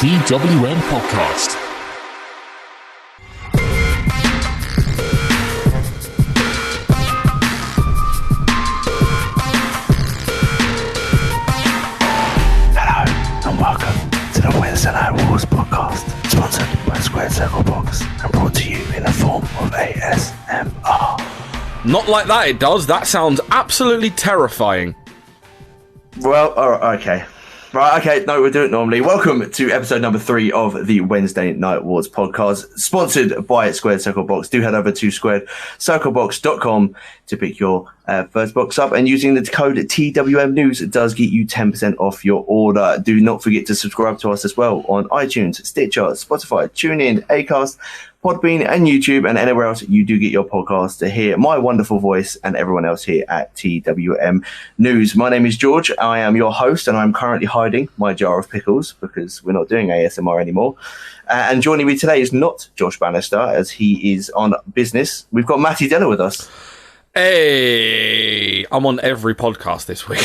TWM podcast. Hello and welcome to the Wednesday Night Wars podcast, sponsored by Squared Circle Box and brought to you in the form of ASMR. Not like that, it does. That sounds absolutely terrifying. Well, okay. Right, okay, no, we'll do it normally. Welcome to episode number 3 of the Wednesday Night Wars podcast, sponsored by Squared Circle Box. Do head over to squaredcirclebox.com to pick your first box up, and using the code TWM News does get you 10% off your order. Do not forget to subscribe to us as well on iTunes, Stitcher, Spotify, TuneIn, Acast, Podbean and YouTube, and anywhere else you do get your podcast to hear my wonderful voice and everyone else here at TWM News. My name is George. I am your host, and I'm currently hiding my jar of pickles because we're not doing ASMR anymore. And joining me today is not Josh Bannister, as he is on business. We've got Matty Deller with us. Hey, I'm on every podcast this week.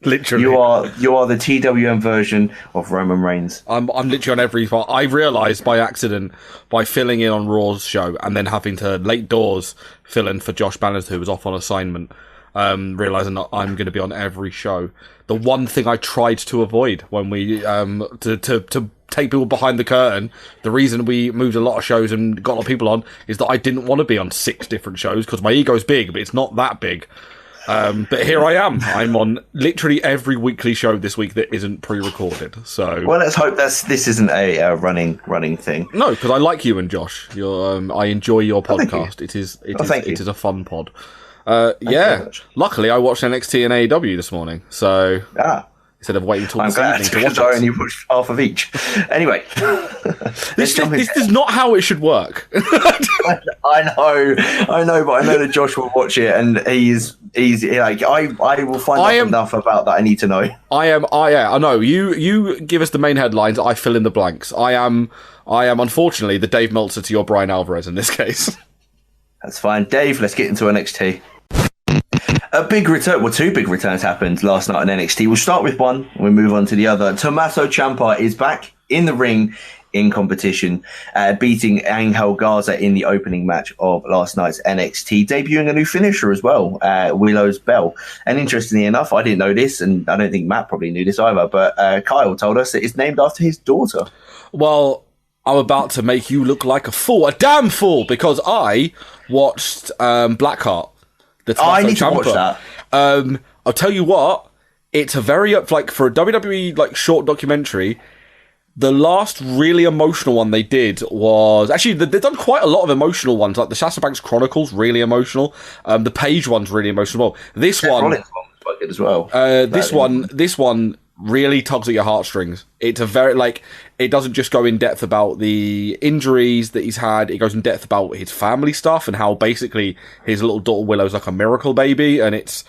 Literally, you are the TWM version of Roman Reigns. I'm literally on every part. I realised by accident, by filling in on Raw's show and then having to late doors fill in for Josh Bannister, who was off on assignment, realising that I'm going to be on every show. The one thing I tried to avoid when we to take people behind the curtain, the reason we moved a lot of shows and got a lot of people on is that I didn't want to be on 6 different shows because my ego's big, but it's not that big. But here I am. I'm on literally every weekly show this week that isn't pre-recorded. So, well, let's hope this isn't a running thing. No, because I like you and Josh. I enjoy your podcast. It is a fun pod. Yeah. Luckily, I watched NXT and AEW this morning. So instead of waiting till this evening to watch it, I only watched half of each. Anyway, this is not how it should work. I know, but I know that Josh will watch it, and he's like, I will find out enough about that I need to know. I know. You give us the main headlines, I fill in the blanks. I am unfortunately the Dave Meltzer to your Brian Alvarez in this case. That's fine. Dave, let's get into NXT. A big return, well, 2 big returns happened last night on NXT. We'll start with one, and we'll move on to the other. Tomasso Ciampa is back in the ring in competition, beating Angel Garza in the opening match of last night's NXT, debuting a new finisher as well, Willow's Bell. And interestingly enough, I didn't know this, and I don't think Matt probably knew this either, but Kyle told us that it's named after his daughter. Well, I'm about to make you look like a fool, a damn fool, because I watched Blackheart. I need to watch that. I'll tell you what, it's a very, like, for a WWE, like, short documentary, the last really emotional one they did was... Actually, they've done quite a lot of emotional ones, like the Sasha Banks Chronicles, really emotional. The Page one's really emotional. This one... Rollins one was quite good as well. This one really tugs at your heartstrings. It's a very, like... It doesn't just go in depth about the injuries that he's had. It goes in depth about his family stuff and how basically his little daughter Willow's like a miracle baby. And it's...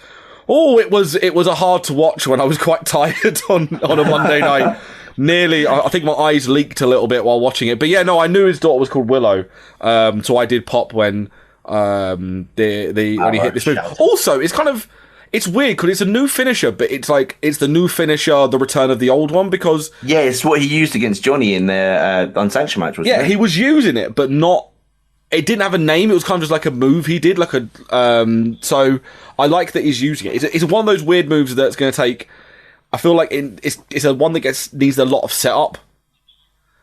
Oh, it was a hard to watch when I was quite tired on a Monday night. Nearly, I think my eyes leaked a little bit while watching it. But yeah, no, I knew his daughter was called Willow. So I did pop when when he hit this move. Also, it's weird because it's a new finisher, but it's like it's the new finisher, the return of the old one, because yeah, it's what he used against Johnny in their unsanctioned match. Wasn't it? He was using it, but not. It didn't have a name. It was kind of just like a move he did, like a. So I like that he's using it. It's one of those weird moves that's going to take. I feel like it's a one that needs a lot of setup.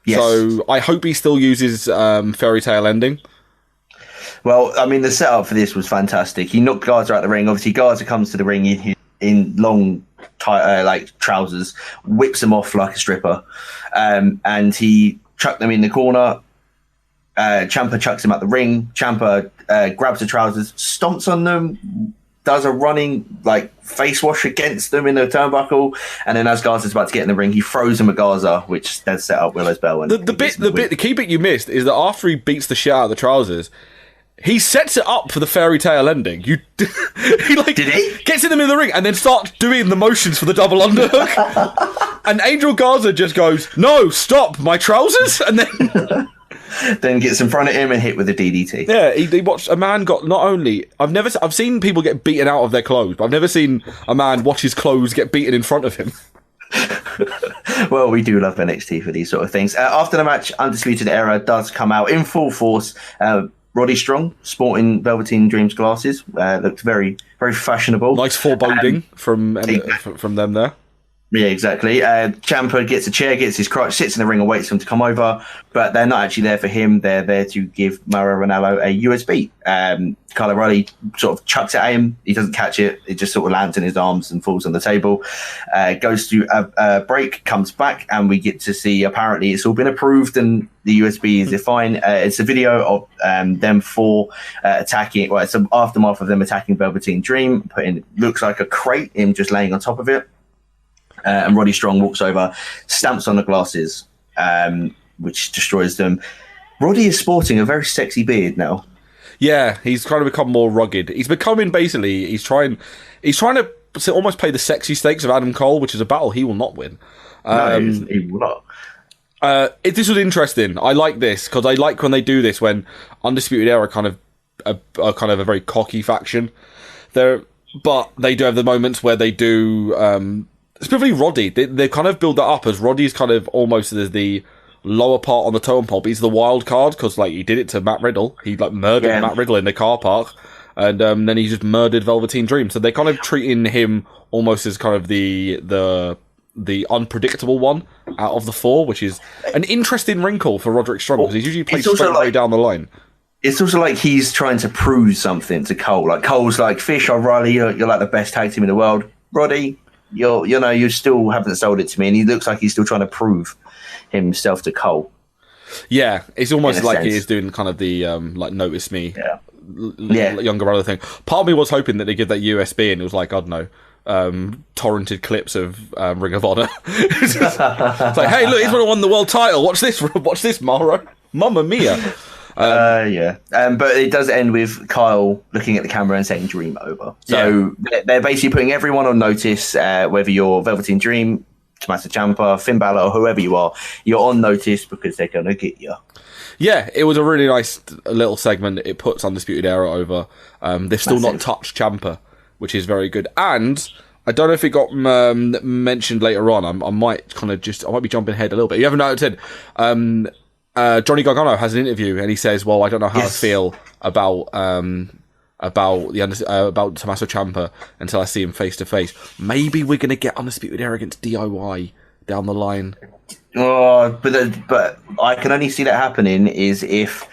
Yes. So I hope he still uses Fairy Tale Ending. Well, I mean, the setup for this was fantastic. He knocked Garza out the ring. Obviously, Garza comes to the ring in long, like trousers, whips them off like a stripper, and he chucked them in the corner. Ciampa chucks him out the ring. Ciampa grabs the trousers, stomps on them, does a running like face wash against them in the turnbuckle, and then as Garza's about to get in the ring, he throws him a Garza, which then set up Willow's Bell. And the key bit you missed is that after he beats the shit out of the trousers, he sets it up for the Fairy Tale Ending. He like did he? Gets in the middle of the ring and then starts doing the motions for the double underhook. And Angel Garza just goes, "No, stop, my trousers!" And then gets in front of him and hit with a DDT. Yeah, he watched a man got not only I've seen people get beaten out of their clothes, but I've never seen a man watch his clothes get beaten in front of him. Well, we do love NXT for these sort of things. After the match, Undisputed Era does come out in full force. Roddy Strong, sporting Velveteen Dreams glasses, looked very, very fashionable. Nice foreboding from them there. Yeah, exactly. Ciampa gets a chair, gets his crutch, sits in the ring and waits for him to come over. But they're not actually there for him. They're there to give Mauro Ranallo a USB. Kyle O'Reilly sort of chucks it at him. He doesn't catch it. It just sort of lands in his arms and falls on the table. Goes to a break, comes back, and we get to see, apparently, it's all been approved and the USB is fine. It's a video of them four attacking. Well, it's an aftermath of them attacking Velveteen Dream, looks like a crate, him just laying on top of it. And Roddy Strong walks over, stamps on the glasses, which destroys them. Roddy is sporting a very sexy beard now. Yeah, he's kind of become more rugged. He's becoming basically, he's trying to almost play the sexy stakes of Adam Cole, which is a battle he will not win. No, he will not. This was interesting. I like this because I like when they do this, when Undisputed Era are kind of a very cocky faction. But they do have the moments where they do. Specifically Roddy, they kind of build that up as Roddy's kind of almost as the lower part on the totem pole, but he's the wild card because like he did it to Matt Riddle. He like murdered Matt Riddle in the car park, and then he just murdered Velveteen Dream. So they're kind of treating him almost as kind of the unpredictable one out of the four, which is an interesting wrinkle for Roderick Strong because he's usually played straight way down the line. It's also like he's trying to prove something to Cole. Like Cole's like, Fish, O'Reilly, you're like the best tag team in the world. Roddy, you still haven't sold it to me, and he looks like he's still trying to prove himself to Cole. Yeah, it's almost like he is doing kind of the like notice me, younger brother thing. Part of me was hoping that they give that USB, and it was like, I don't know, torrented clips of Ring of Honor. It's like, hey, look, he's won the world title. Watch this, Mauro. Mamma mia. But it does end with Kyle looking at the camera and saying "Dream over." So they're basically putting everyone on notice, whether you're Velveteen Dream, Tomasso Ciampa, Finn Balor, or whoever you are, you're on notice because they're going to get you. Yeah, it was a really nice little segment. It puts Undisputed Era over. They've still not touched Ciampa, which is very good. And I don't know if it got mentioned later on. I might be jumping ahead a little bit. You haven't noted. Johnny Gargano has an interview and he says, "Well, I don't know how I feel about Tomasso Ciampa until I see him face to face. Maybe we're going to get Undisputed Era against DIY down the line." Oh, but I can only see that happening is if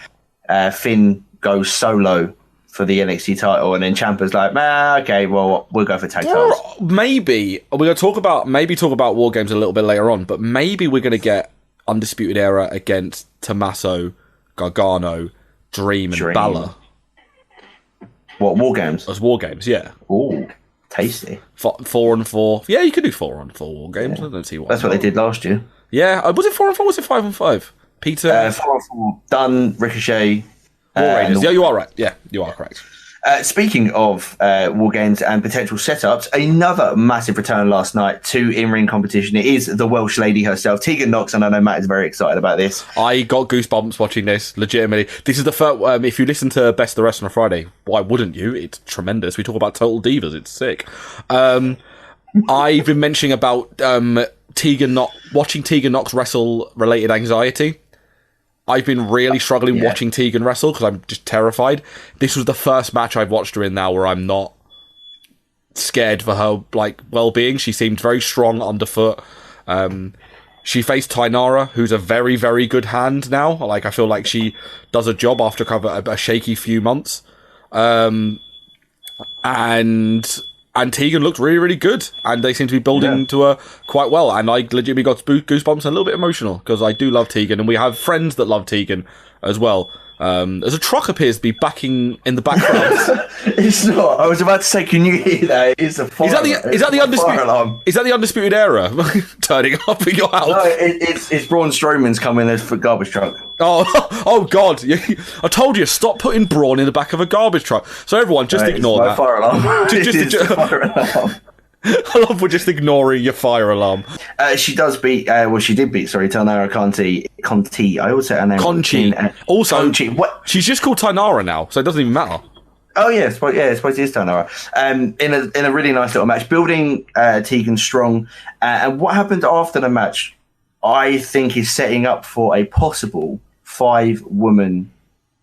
Finn goes solo for the NXT title, and then Ciampa's like, okay, well, we'll go for tag titles. Maybe we're going to talk about War Games a little bit later on, but maybe we're going to get Undisputed Era against Tomasso, Gargano, Dream, and Balor. What, War Games? As War Games, yeah. Ooh, tasty. 4-on-4. Yeah, you could do 4-on-4 War Games. Yeah. I don't see why. That's what they did last year. Yeah, was it 4-on-4 or was it 5-on-5? Peter? 4-on-4, Dunn, Ricochet. War Raiders. Yeah, you are right. Yeah, you are correct. Speaking of War Games and potential setups, another massive return last night to in-ring competition. It is the Welsh lady herself, Tegan Nox, and I know Matt is very excited about this. I got goosebumps watching this, legitimately. This is the first, if you listen to Best of the Rest on a Friday, why wouldn't you? It's tremendous. We talk about Total Divas. It's sick. I've been mentioning about watching Tegan Nox wrestle-related anxiety. I've been really struggling watching Tegan wrestle because I'm just terrified. This was the first match I've watched her in now where I'm not scared for her well-being. She seemed very strong underfoot. She faced Tainara, who's a very, very good hand now. I feel like she does a job after a shaky few months. And Tegan looked really, really good. And they seem to be building to her quite well. And I legitimately got goosebumps and a little bit emotional because I do love Tegan. And we have friends that love Tegan as well. There's a truck appears to be backing in the background. It's not. I was about to say, can you hear that? It's a fire. Is that the Undisputed Era turning up at your house? No, it's Braun Strowman's coming as for garbage truck. Oh God! I told you, stop putting Braun in the back of a garbage truck. So everyone, just ignore that. Fire alarm. Just fire alarm. I love we're just ignoring your fire alarm. She does beat. She did beat. Sorry, Tainara Conti. I always say her name. Conchi. Conchi. What? She's just called Tainara now, so it doesn't even matter. Oh yeah, I suppose it is Tainara. In a really nice little match, building Tegan strong. And what happened after the match I think is setting up for a possible 5-woman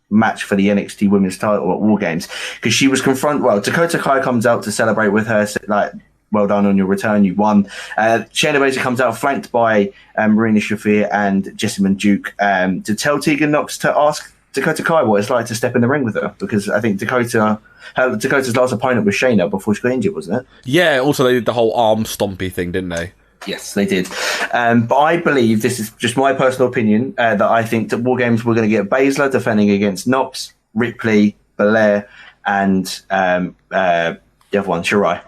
match for the NXT Women's title at War Games, because she was Dakota Kai comes out to celebrate with her, like, well done on your return, you won. Shayna Baszler comes out flanked by Marina Shafir and Jessamine Duke to tell Tegan Nox to ask Dakota Kai what it's like to step in the ring with her, because I think Dakota's last opponent was Shayna before she got injured, wasn't it? Yeah, also they did the whole arm stompy thing, didn't they? Yes, they did. But I believe, this is just my personal opinion, that I think that War Games we're going to get Baszler defending against Nox, Ripley, Belair, and the other one, Shirai.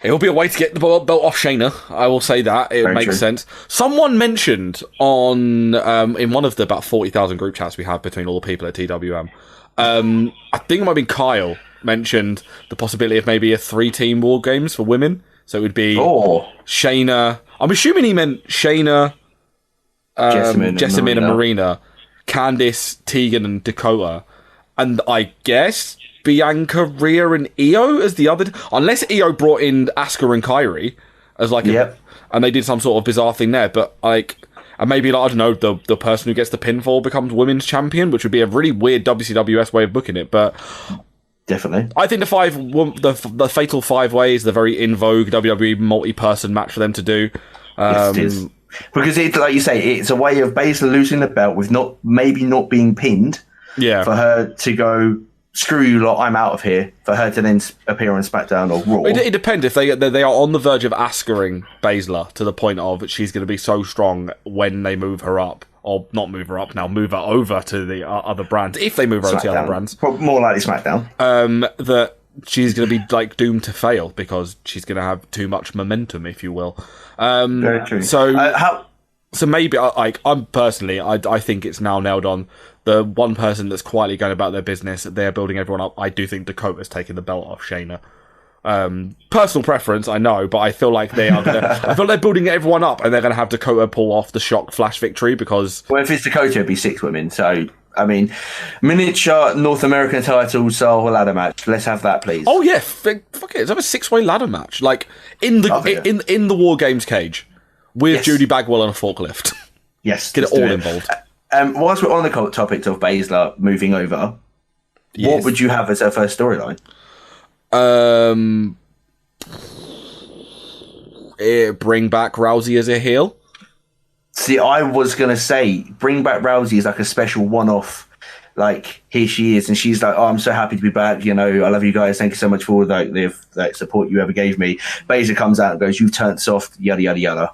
It'll be a way to get the belt off Shayna. I will say that. It makes sense. Someone mentioned on in one of the about 40,000 group chats we have between all the people at TWM, I think it might have been Kyle, mentioned the possibility of maybe a 3-team War Games for women. So it would be Shayna. I'm assuming he meant Shayna, Jessamine and Marina, Candice, Tegan and Dakota, and I guess Bianca, Rhea and Io as the other, unless Io brought in Asuka and Kairi as like and they did some sort of bizarre thing there, but like, and maybe, like, I don't know, the person who gets the pinfall becomes women's champion, which would be a really weird WCWS way of booking it, but definitely. I think the Fatal 5-Way is the very in vogue WWE multi-person match for them to do. Yes, it is. Because like you say, it's a way of Baszler losing the belt with not being pinned. Yeah. For her to go, screw you lot, I'm out of here. For her to then appear on SmackDown or Raw. It depends. If they are on the verge of Asuka-ing Baszler to the point of she's going to be so strong when they move her up. Or not move her up now, move her over to the other brands. If they move her over to the other brands. More likely SmackDown. That she's going to be like doomed to fail because she's going to have too much momentum, if you will. Very true. So maybe, I'm personally, I think it's now nailed on. The one person that's quietly going about their business, they're building everyone up. I do think Dakota's taking the belt off Shayna. Personal preference, I know, but I feel like they are gonna, I feel they're building everyone up and they're going to have Dakota pull off the shock flash victory because... Well, if it's Dakota, it'd be 6 women, so... I mean, miniature North American title style ladder match. Let's have that, please. Oh yeah, fuck it. Let's have a 6-way ladder match, like in the in the War Games cage with Judy Bagwell on a forklift. Yes, get it all involved. Whilst we're on the topic of Baszler moving over, what would you have as her first storyline? Bring back Rousey as a heel. See, I was going to say, bring back Rousey as like a special one-off, like, here she is, and she's like, oh, I'm so happy to be back, you know, I love you guys, thank you so much for the support you ever gave me. Baszler comes out and goes, you've turned soft, yada, yada, yada.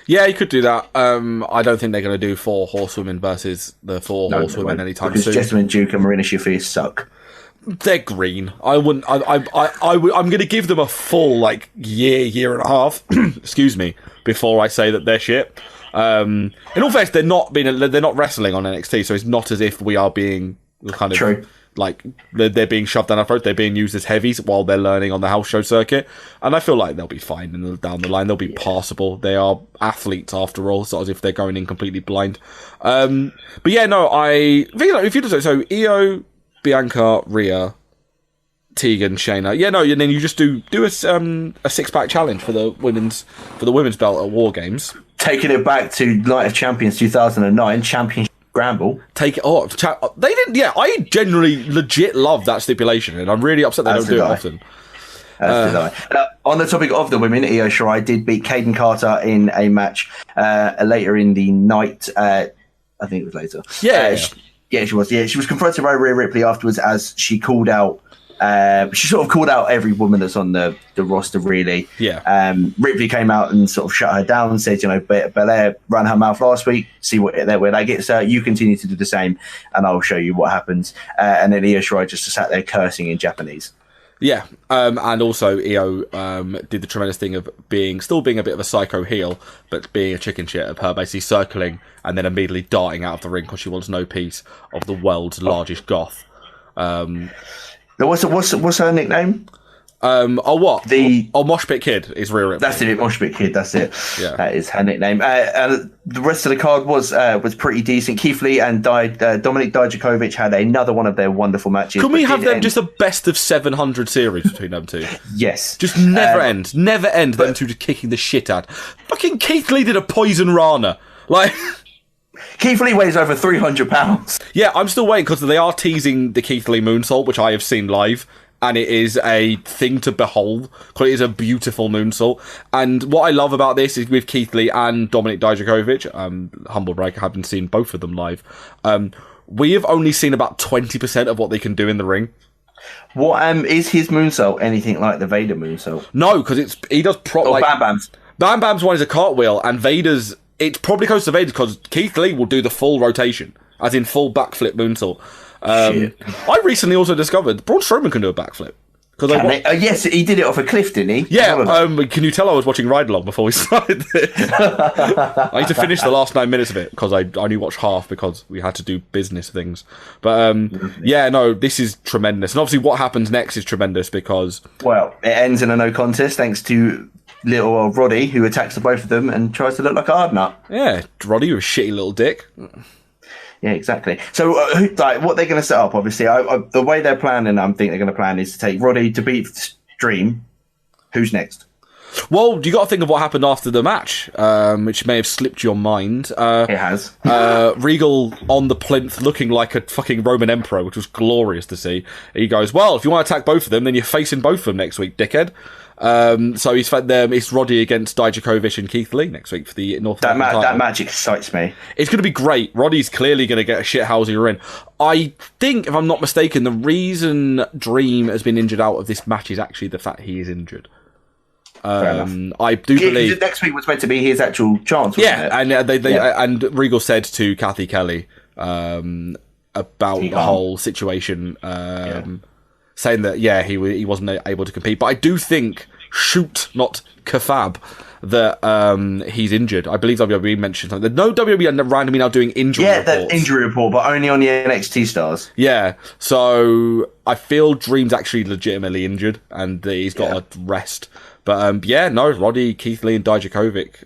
Yeah, you could do that. I don't think they're going to do 4 horsewomen versus the 4 horsewomen anytime soon. Because Jessamine Duke and Marina Shafir suck. They're green. I'm going to give them a full, like, year and a half, excuse me, before I say that they're shit. In all fairness, they're not wrestling on NXT, so it's not as if we are being kind of True. Like they're being shoved down our throat. They're being used as heavies while they're learning on the house show circuit, and I feel like they'll be fine down the line. They'll be passable. They are athletes after all. It's not as if they're going in completely blind. But yeah, no, if you do so, Io, Bianca, Rhea, Tegan, Shayna. Yeah, no, and then you just do a 6-pack challenge for the women's belt at War Games. Taking it back to Night of Champions 2009 Championship Scramble. They didn't. Yeah, I genuinely legit love that stipulation, and I'm really upset they don't do it often. On the topic of the women, Io Shirai did beat Kaden Carter in a match later in the night. I think it was later. She was. Yeah, she was confronted by Rhea Ripley afterwards as she called out. She sort of called out every woman that's on the roster, really. Yeah. Ripley came out and sort of shut her down and said, you know, Belair ran her mouth last week. See where that gets her. You continue to do the same, and I'll show you what happens. And then Io Shirai just sat there cursing in Japanese. Yeah, and also Io did the tremendous thing of still being a bit of a psycho heel, but being a chicken shit of her basically circling and then immediately darting out of the ring because she wants no piece of the world's largest goth. What's her nickname? What? The Mosh Pit Kid is Rhea Ripley. That's it, Mosh Pit Kid. That's it. Yeah. That is her nickname. The rest of the card was pretty decent. Keith Lee and Dominik Dijakovic had another one of their wonderful matches. Can we have them just a best of 700 series between them two? Yes. Just never end. Never end. Them two just kicking the shit out. Fucking Keith Lee did a Poison Rana. Like... Keith Lee weighs over 300 pounds. Yeah, I'm still waiting because they are teasing the Keith Lee moonsault, which I have seen live. And it is a thing to behold, because it is a beautiful moonsault. And what I love about this is with Keith Lee and Dominik Dijakovic, humble brag, I haven't seen both of them live. We have only seen about 20% of what they can do in the ring. What is his moonsault anything like the Vader moonsault? No, because he does like Bam Bam's. Bam Bam's one is a cartwheel, and Vader's it's probably close to Vader's because Keith Lee will do the full rotation, as in full backflip moonsault. I recently also discovered Braun Strowman can do a backflip. Yes, he did it off a cliff, didn't he? Yeah, can you tell I was watching Ride Along before we started this? I need to finish the last 9 minutes of it, because I only watched half because we had to do business things. But yeah, no, this is tremendous. And obviously what happens next is tremendous because... Well, it ends in a no contest thanks to little old Roddy, who attacks the both of them and tries to look like a hard nut. Yeah, Roddy, you're a shitty little dick. Yeah, exactly. So, what they're going to set up, obviously, the way they're planning, I'm thinking they're going to plan is to take Roddy to beat Dream. Who's next? Well, you got to think of what happened after the match, which may have slipped your mind. It has. Regal on the plinth, looking like a fucking Roman emperor, which was glorious to see. He goes, "Well, if you want to attack both of them, then you're facing both of them next week, dickhead." So he's fed them. It's Roddy against Dijakovic and Keith Lee next week for the North American title. That match excites me. It's going to be great. Roddy's clearly going to get a shithouser in. I think, if I'm not mistaken, the reason Dream has been injured out of this match is actually the fact he is injured. I do believe next week was meant to be his actual chance. Wasn't it? And and Regal said to Kathy Kelly about the whole situation. Saying that, he wasn't able to compete. But I do think, not kafab, that he's injured. I believe WWE mentioned something. No WWE are randomly now doing injury reports. Yeah, the injury report, but only on the NXT stars. Yeah, so I feel Dream's actually legitimately injured, and he's got to rest. But Roddy, Keith Lee, and Dijakovic.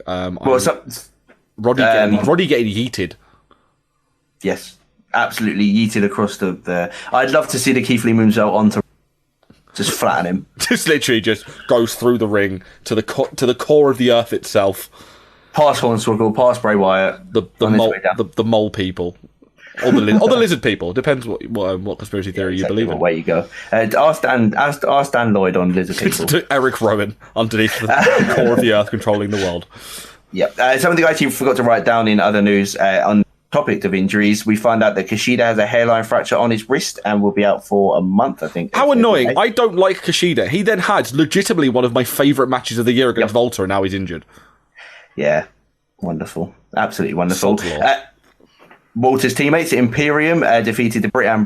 Roddy getting yeeted. Yes. Absolutely yeeted across the... I'd love to see the Keith Lee moonsault onto... Just flatten him. Just literally just goes through the ring to the core of the earth itself. Past Hornswoggle, past Bray Wyatt. The mole people. Or the lizard people. Depends what conspiracy theory you believe in. Where you go. Ask Dan Lloyd on lizard people. Eric Rowan underneath the core of the earth controlling the world. Yep. Something I actually forgot to write down in other news on topic of injuries, we find out that Kushida has a hairline fracture on his wrist and will be out for a month, I think. How annoying. I don't like Kushida. He then had legitimately one of my favourite matches of the year against Volta, and now he's injured. Yeah. Wonderful. Absolutely wonderful. Walter's teammates, Imperium, defeated Britt and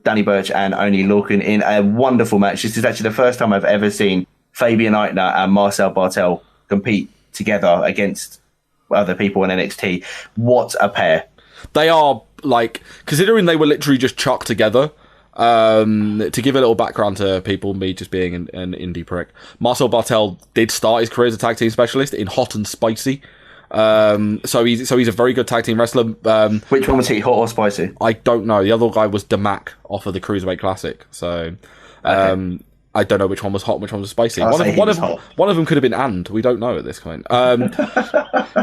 Danny Burch and Oni Lorcan in a wonderful match. This is actually the first time I've ever seen Fabian Eichner and Marcel Bartel compete together against other people in NXT. What a pair. They are, considering they were literally just chucked together, to give a little background to people, me just being an indie prick, Marcel Bartel did start his career as a tag team specialist in Hot and Spicy. So he's a very good tag team wrestler. Which one was he, Hot or Spicy? I don't know. The other guy was Damac off of the Cruiserweight Classic. So, I don't know which one was hot and which one was spicy. One of them could have been and. We don't know at this point.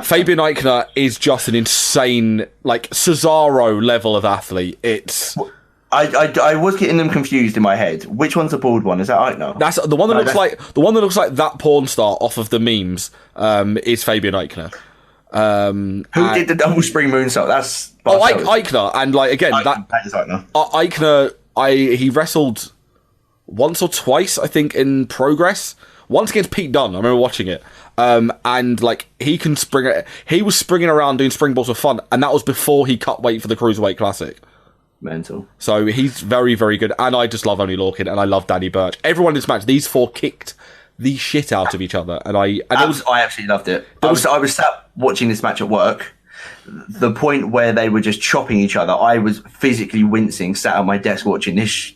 Fabian Eichner is just an insane, Cesaro level of athlete. It's... I was getting them confused in my head. Which one's the bald one? Is that Eichner? That's the one that looks like that porn star off of the memes. Is Fabian Eichner. Who did the double spring moonsault? That's Eichner. And again, that is Eichner. Eichner. He wrestled once or twice, I think, in Progress. Once against Pete Dunne. I remember watching it. And he can spring. He was springing around doing springboards for fun, and that was before he cut weight for the Cruiserweight Classic. Mental. So he's very, very good, and I just love Oni Lorcan, and I love Danny Burch. Everyone in this match, these four kicked the shit out of each other, and I absolutely loved it. I was sat watching this match at work, the point where they were just chopping each other, I was physically wincing, sat at my desk watching this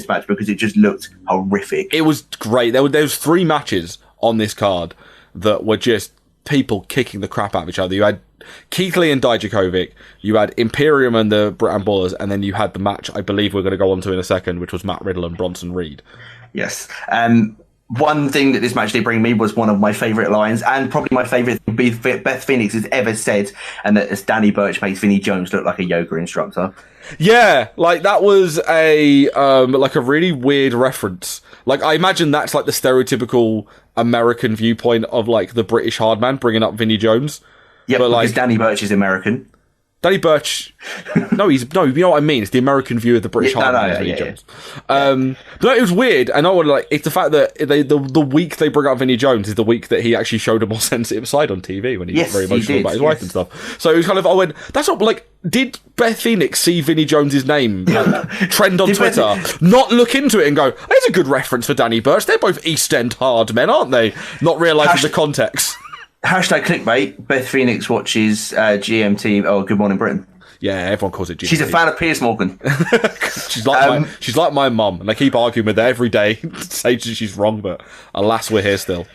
match because it just looked horrific. It was great. There was 3 matches on this card that were just people kicking the crap out of each other. You had Keith Lee and Dijakovic, you had Imperium and the Brit and Ballers, and then you had the match I believe we're going to go on to in a second, which was Matt Riddle and Bronson Reed. Yes. One thing that this match did bring me was one of my favourite lines, and probably my favourite thing Beth Phoenix has ever said, and that is Danny Burch makes Vinnie Jones look like a yoga instructor. Yeah, like that was a really weird reference. Like I imagine that's like the stereotypical American viewpoint of like the British hard man bringing up Vinnie Jones. Yeah, but because like Danny Burch is American. Danny Burch, you know what I mean. It's the American view of the British hard man. Vinnie Jones. But it was weird, and I would like it's the fact that the week they bring up Vinnie Jones is the week that he actually showed a more sensitive side on TV when he was very emotional about his wife and stuff. So it was kind of, I went, that's not like, did Beth Phoenix see Vinnie Jones's name trend on Twitter, not look into it and go, there's a good reference for Danny Burch. They're both East End hard men, aren't they? Not realising the context. Hashtag clickbait. Beth Phoenix watches GMT or Good Morning Britain. Yeah, everyone calls it GMT. She's a fan of Piers Morgan. she's like my mum, and I keep arguing with her every day to say she's wrong, but alas, we're here still.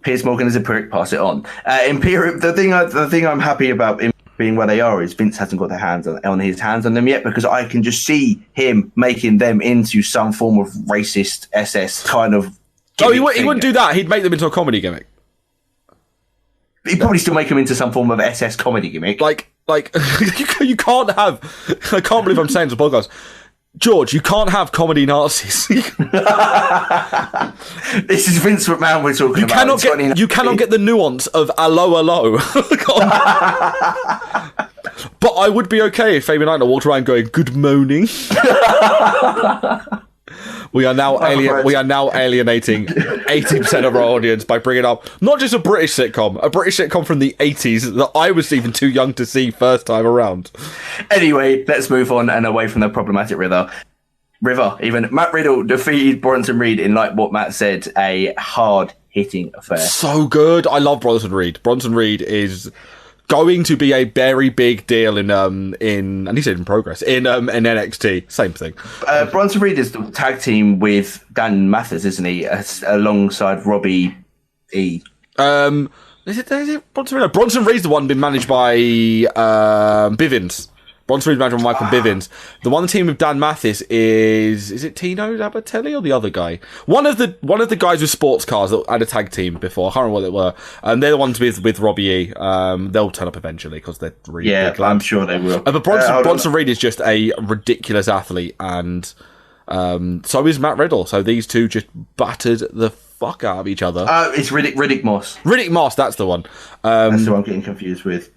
Piers Morgan is a prick. Pass it on. Imperium. The thing I'm happy about in being where they are is Vince hasn't got their hands on his hands on them yet, because I can just see him making them into some form of racist SS kind of. Oh, he wouldn't do that. He'd make them into a comedy gimmick. He'd probably still make him into some form of SS comedy gimmick. Like you can't have. I can't believe I'm saying this on the podcast. George, you can't have comedy Nazis. This is Vince McMahon we're talking about. You cannot get the nuance of hello. But I would be okay if Fabian Eichner walked around going, good morning. We are now alienating 80% of our audience by bringing up not just a British sitcom from the 80s that I was even too young to see first time around. Anyway, let's move on and away from the problematic River. Even Matt Riddle defeated Bronson Reed in, like what Matt said, a hard-hitting affair. So good. I love Bronson Reed. Bronson Reed is going to be a very big deal in and he said in progress in NXT. Same thing. Bronson Reed is the tag team with Dan Mathers, isn't he? Alongside Robbie E. Is it Bronson Reed? No, Bronson Reed's the one been managed by Bivens. Bronson Reed's managed by Michael Bivens. The one team with Dan Mathis is it Tino Sabatelli or the other guy? One of the guys with sports cars that had a tag team before. I can't remember what they were. They're the ones with Robbie E. They'll turn up eventually because they're really big. I'm sure they will. But Bronson Reed is just a ridiculous athlete, and so is Matt Riddle. So these two just battered the fuck out of each other. It's Riddick Moss. Riddick Moss, that's the one. That's who I'm getting confused with.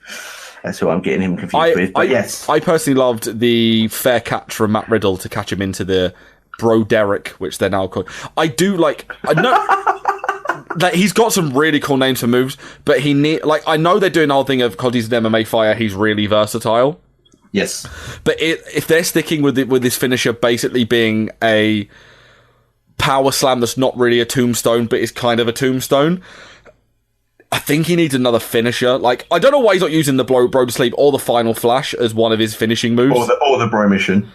That's who I'm getting him confused with. But yes. I personally loved the fair catch from Matt Riddle to catch him into the Bro Derek, which they're now called. I know that he's got some really cool names for moves, but I know they're doing the whole thing of because he's an MMA fighter, he's really versatile. Yes. But if they're sticking with this finisher basically being a power slam that's not really a tombstone, but is kind of a tombstone, I think he needs another finisher. Like, I don't know why he's not using the bro to sleep or the final flash as one of his finishing moves. Or the bro mission.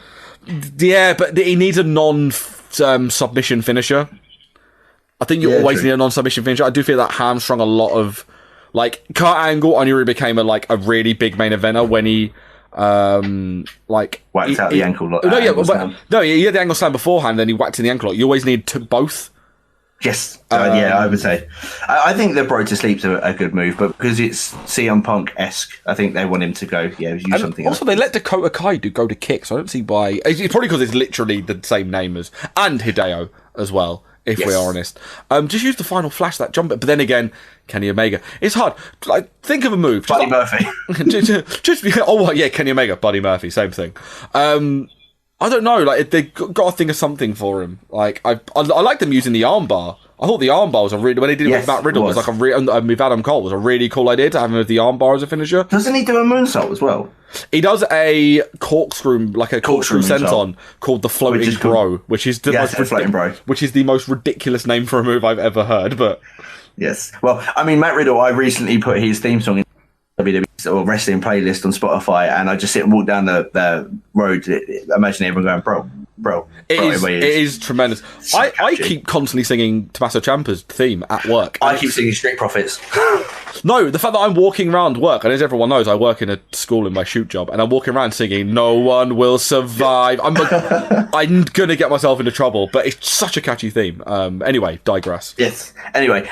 Yeah, but he needs a non-submission finisher. I think you always need a non-submission finisher. I do feel that hamstrung a lot of... Like, Kurt Angle only really became a really big main eventer when he... whacked out the ankle lock. He had the ankle slam beforehand, then he whacked in the ankle lock. You always need both. Yes, I would say. I think the Bro to Sleep's a good move, but because it's CM Punk-esque, I think they want him to go, use something else. Also, they let Dakota Kai go to kick, so I don't see why... It's probably because it's literally the same name and Hideo as well, if we're honest. Just use the final flash, that jump, but then again, Kenny Omega. It's hard. Like, think of a move. Buddy Murphy. Kenny Omega, Buddy Murphy, same thing. I don't know, like, they got to think of something for him. Like, I like them using the armbar. I thought the armbar was when they did it with Matt Riddle, was like with Adam Cole, was a really cool idea to have him with the armbar as a finisher. Doesn't he do a moonsault as well? He does a corkscrew, like a corkscrew senton called the Floating Bro, which is the most ridiculous name for a move I've ever heard, but... Yes. Well, I mean, Matt Riddle, I recently put his theme song in WWE or wrestling playlist on Spotify, and I just sit and walk down the road, imagine everyone going, bro. It is tremendous. I keep constantly singing Tomasso Ciampa's theme at work. I keep singing Street Profits. No, the fact that I'm walking around work, and as everyone knows, I work in a school in my shoot job, and I'm walking around singing "No One Will Survive." I'm gonna get myself into trouble, but it's such a catchy theme. Anyway, digress. Yes. Anyway,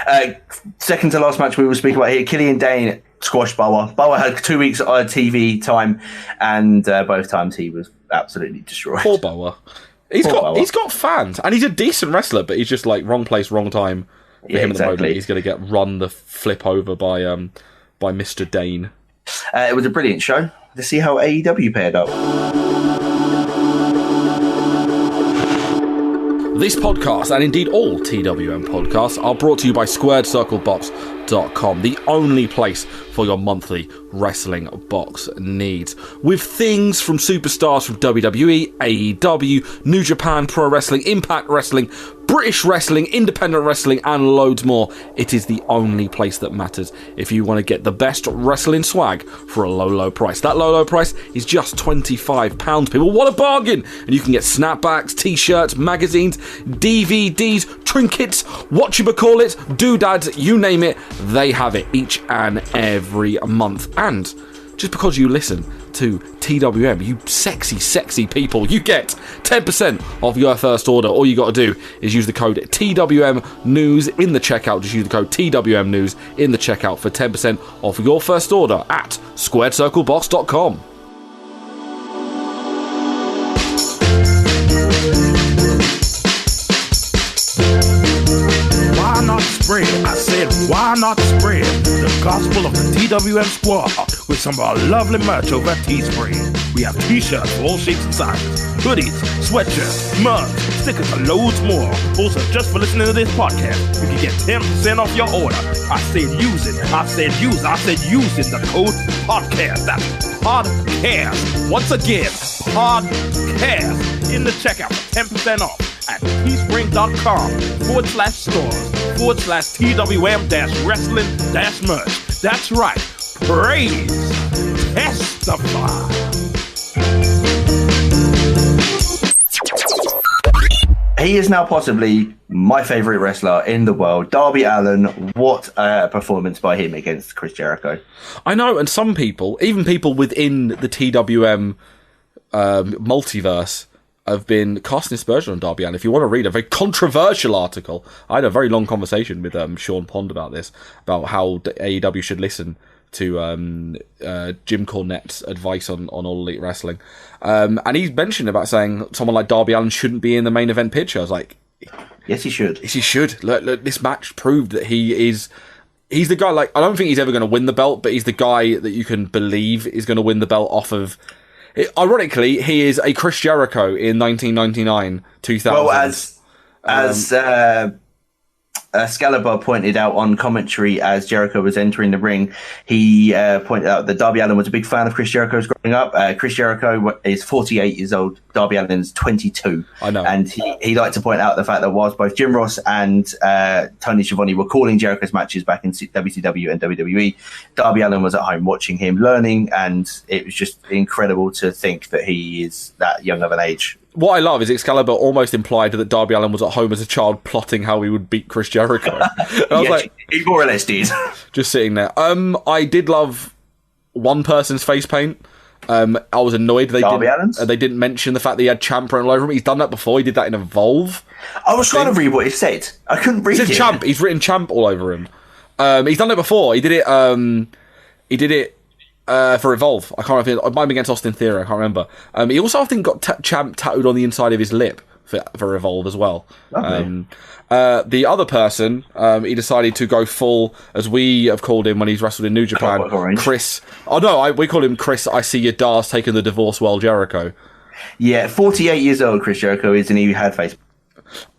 second to last match we will speak about here: Killian Dane squashed Boa. Boa had 2 weeks TV time, and both times he was absolutely destroyed. Poor Boa. He's got fans, and he's a decent wrestler, but he's just like wrong place, wrong time. For him at the moment, he's going to get run the flip over by Mr. Dane. It was a brilliant show. To see how AEW paired up. This podcast, and indeed all TWM podcasts, are brought to you by SquaredCircleBox.com, the only place for your monthly wrestling box needs. With things from superstars from WWE, AEW, New Japan Pro Wrestling, Impact Wrestling, British Wrestling, Independent Wrestling, and loads more, it is the only place that matters if you want to get the best wrestling swag for a low price. That low price is just £25, people. What a bargain! And you can get snapbacks, t-shirts, magazines, DVDs, trinkets, whatchamacallit, doodads, you name it, they have it each and every month. And just because you listen to TWM, you sexy people, you get 10% off your first order. All you got to do is use the code TWM News in the checkout. Just use the code TWM News in the checkout for 10% off your first order at SquaredCircleBox.com. Why not spread? I said, why not spread the gospel of the TWM squad with some of our lovely merch over at Teespring. We have t-shirts for all shapes and sizes, hoodies, sweatshirts, mugs, stickers, and loads more. Also, just for listening to this podcast, you can get 10% off your order. I said use it. I said use it. The code podcast. That's podcast. Once again, podcast in the checkout for 10% off at teespring.com/TWM-wrestling-merch. That's right. Praise. Testify. He is now possibly my favourite wrestler in the world, Darby Allin. What a performance by him against Chris Jericho. I know, and some people, even people within the TWM multiverse, have been casting aspersion on Darby Allin. If you want to read a very controversial article, I had a very long conversation with Sean Pond about this, about how AEW should listen to Jim Cornette's advice on All Elite Wrestling. And he mentioned about saying someone like Darby Allin shouldn't be in the main event picture. I was like, yes, he should. Yes, he should. Look, this match proved that he's the guy. Like, I don't think he's ever going to win the belt, but he's the guy that you can believe is going to win the belt off of. Ironically, he is a Chris Jericho in 1999, 2000. Well, as Excalibur pointed out on commentary as Jericho was entering the ring, he pointed out that Darby Allin was a big fan of Chris Jericho's growing up. Chris Jericho is 48 years old. Darby Allin's 22. I know. And he liked to point out the fact that whilst both Jim Ross and Tony Schiavone were calling Jericho's matches back in WCW and WWE, Darby Allin was at home watching him, learning, and it was just incredible to think that he is that young of an age. What I love is Excalibur almost implied that Darby Allin was at home as a child plotting how he would beat Chris Jericho. And I was like, he more or less did. Just sitting there. I did love one person's face paint. I was annoyed they didn't mention the fact that he had Ciampa all over him. He's done that before. He did that in Evolve. I was trying to read what it said. I couldn't read it. Champ. He's written Champ all over him. He's done it before. He did it. For Evolve. I can't remember. It might be against Austin Theory. I can't remember. He also, I think, got Champ tattooed on the inside of his lip for Evolve as well. The other person, he decided to go full, as we have called him when he's wrestled in New Japan, Chris. Oh no, we call him Chris. I see your Dar's taking the divorce well, Jericho. Yeah, 48 years old, Chris Jericho is, and he had face.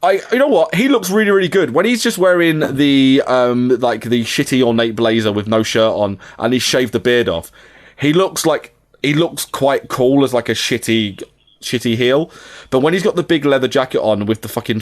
You know what? He looks really, really good when he's just wearing the the shitty ornate blazer with no shirt on, and he's shaved the beard off. He looks quite cool as like a shitty shitty heel. But when he's got the big leather jacket on with the fucking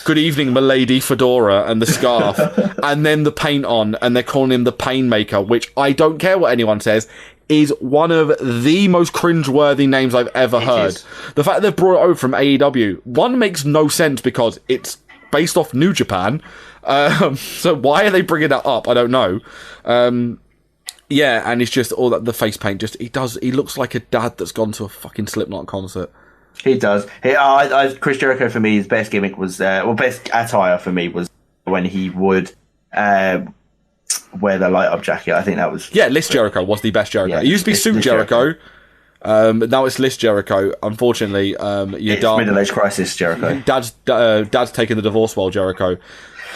good evening, milady fedora and the scarf, and then the paint on, and they're calling him the Painmaker, which I don't care what anyone says, is one of the most cringe-worthy names I've ever heard. The fact that they've brought it over from AEW, one, makes no sense because it's based off New Japan. So why are they bringing that up? I don't know. Yeah, and it's just all that the face paint. He looks like a dad that's gone to a fucking Slipknot concert. He does. Chris Jericho for me, his best gimmick was best attire for me was when he would wear the light up jacket. I think that was List Jericho was the best Jericho. Yeah, it used to be Suit Jericho. Now it's List Jericho. Unfortunately, it's middle-age crisis Jericho. Dad's taking the divorce while Jericho.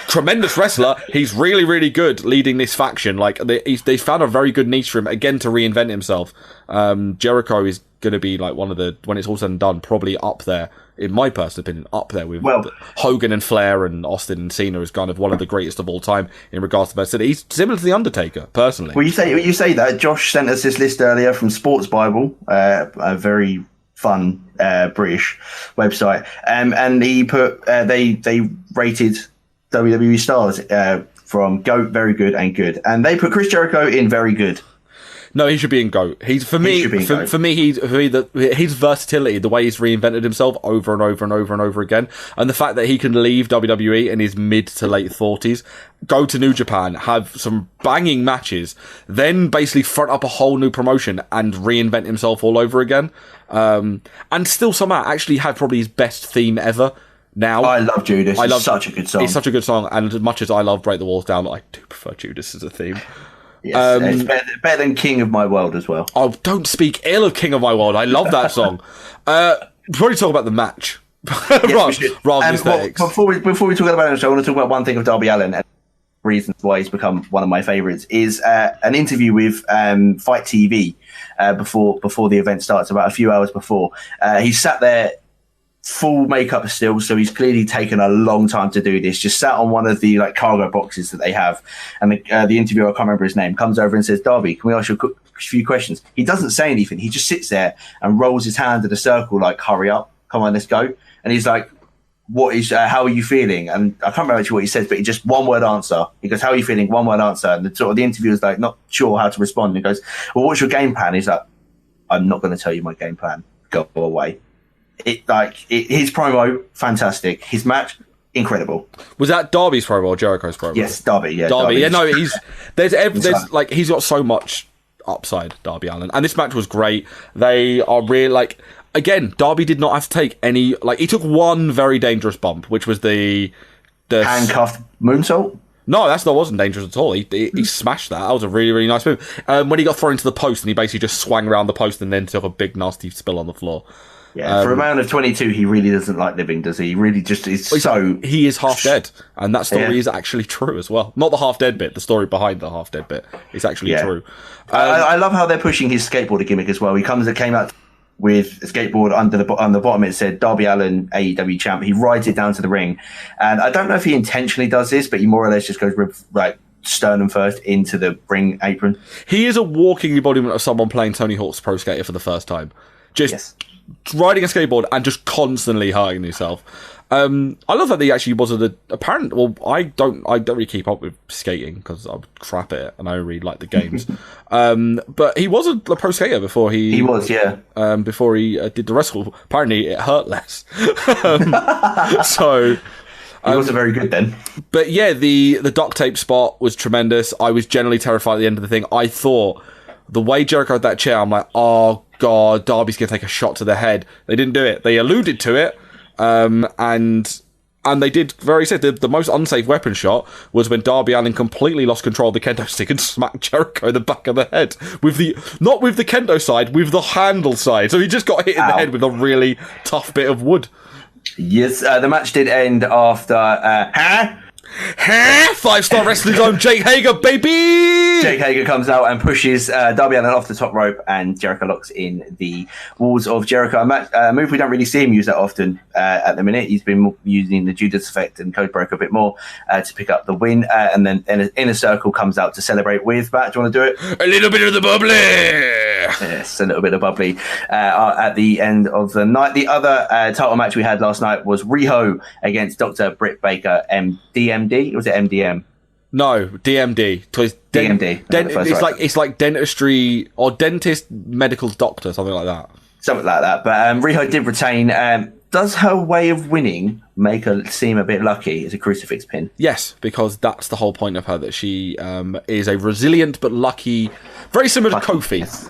Tremendous wrestler. He's really, really good leading this faction. Like they found a very good niche for him again to reinvent himself. Jericho is going to be like one of the, when it's all said and done, probably up there, in my personal opinion, up there with Hogan and Flair and Austin and Cena is kind of one of the greatest of all time in regards to best. He's similar to The Undertaker, personally. Well, you say that. Josh sent us this list earlier from Sports Bible, a very fun British website, and he put they rated WWE stars from GOAT, very good, and good, and they put Chris Jericho in very good. No, he should be in GOAT. His versatility, the way he's reinvented himself over and over and over and over again, and the fact that he can leave WWE in his mid to late 40s, go to New Japan, have some banging matches, then basically front up a whole new promotion and reinvent himself all over again, and still somehow actually have probably his best theme ever. Now, I love Judas. It's such a good song. It's such a good song, and as much as I love Break the Walls Down, I do prefer Judas as a theme. Yes, it's better than King of My World as well. Oh, don't speak ill of King of My World. I love that song. Probably talk about the match. Rather than aesthetics. Before we talk about it, I want to talk about one thing of Darby Allin, and reasons why he's become one of my favourites is an interview with Fight TV before the event starts, about a few hours before. He sat there full makeup still, so he's clearly taken a long time to do this, just sat on one of the cargo boxes that they have, and the interviewer, I can't remember his name, comes over and says, "Darby, can we ask you a few questions?" He doesn't say anything. He just sits there and rolls his hand in a circle like, "Hurry up, come on, let's go." And he's like, how are you feeling? And I can't remember actually what he says, but he just one word answer. He goes, "How are you feeling?" One word answer. And the interviewer's like, not sure how to respond. And he goes, "Well, what's your game plan?" He's like, "I'm not going to tell you my game plan. Go away." His promo, fantastic. His match, incredible. Was that Darby's promo or Jericho's promo? Yes, Darby. Yeah, Darby. Yeah, no, he's got so much upside, Darby Allin, and this match was great. They are really again, Darby did not have to take any. He took one very dangerous bump, which was the handcuffed moonsault. No, that wasn't dangerous at all. He smashed that. That was a really, really nice move. When he got thrown into the post and he basically just swung around the post and then took a big nasty spill on the floor. Yeah, for a man of 22, he really doesn't like living, does he? He really just is so... He is half dead, and that story is actually true as well. Not the half dead bit, the story behind the half dead bit is actually true. I love how they're pushing his skateboarder gimmick as well. He came out with a skateboard on the bottom. It said Darby Allin, AEW champ. He rides it down to the ring, and I don't know if he intentionally does this, but he more or less just goes with sternum first into the ring apron. He is a walking embodiment of someone playing Tony Hawk's Pro Skater for the first time. Riding a skateboard and just constantly hurting himself. I love that he actually was apparent. Well, I don't really keep up with skating because I'm crap at it and I really like the games. But he was a pro skater before he was, yeah. Before he did the wrestle. Apparently, it hurt less. So. He wasn't very good then. But yeah, the duct tape spot was tremendous. I was generally terrified at the end of the thing. I thought the way Jericho had that chair, I'm like, oh God, Darby's going to take a shot to the head. They didn't do it. They alluded to it. And they did very said the most unsafe weapon shot was when Darby Allin completely lost control of the kendo stick and smacked Jericho in the back of the head not with the kendo side, with the handle side. So he just got hit in the head with a really tough bit of wood. Yes, the match did end after 5-star Wrestling Zone, Jake Hager, baby! Jake Hager comes out and pushes Darby Allin off the top rope, and Jericho locks in the walls of Jericho. A move we don't really see him use that often at the minute. He's been using the Judas effect and Codebreaker a bit more to pick up the win, and then Inner Circle comes out to celebrate with. Matt, do you want to do it? A little bit of the bubbly! Yes, a little bit of bubbly at the end of the night. The other title match we had last night was Riho against Dr. Britt Baker, DMD. Was it MDM? No, DMD. DMD. It's like dentistry or dentist, medical doctor, something like that. Something like that. But Riho did retain. Does her way of winning make her seem a bit lucky as a crucifix pin? Yes, because that's the whole point of her, that she is a resilient but lucky, very similar to Kofi. Yes.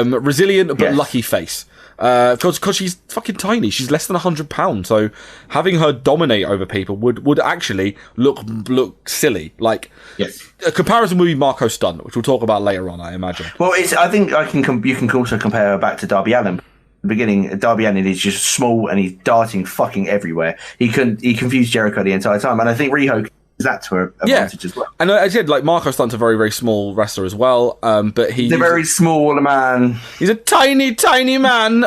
Resilient but lucky face. Because she's fucking tiny. She's less than 100 pounds. So having her dominate over people would actually look silly. Like, yes. A comparison would be Marko Stunt, which we'll talk about later on, I imagine. Well, I think you can also compare her back to Darby Allin. The beginning, Darby Allin is just small and he's darting fucking everywhere. He confused Jericho the entire time, and I think Riho is that to her advantage as well. And I said, like, Marko Stunt's a very, very small wrestler as well, but he's a very small man. He's a tiny, tiny man,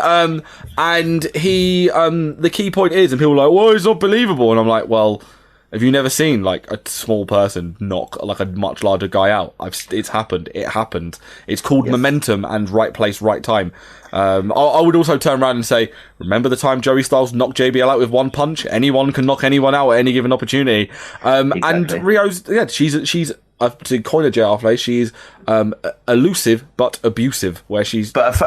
and he the key point is, and people are like, well, it's not believable, and I'm like, well, have you never seen like a small person knock like a much larger guy out? It's happened. It happened. It's called momentum and right place, right time. I would also turn around and say, remember the time Joey Styles knocked JBL out with one punch? Anyone can knock anyone out at any given opportunity. Exactly. And Rio's, she's to coin a JR phrase, she's elusive but abusive, where she's. But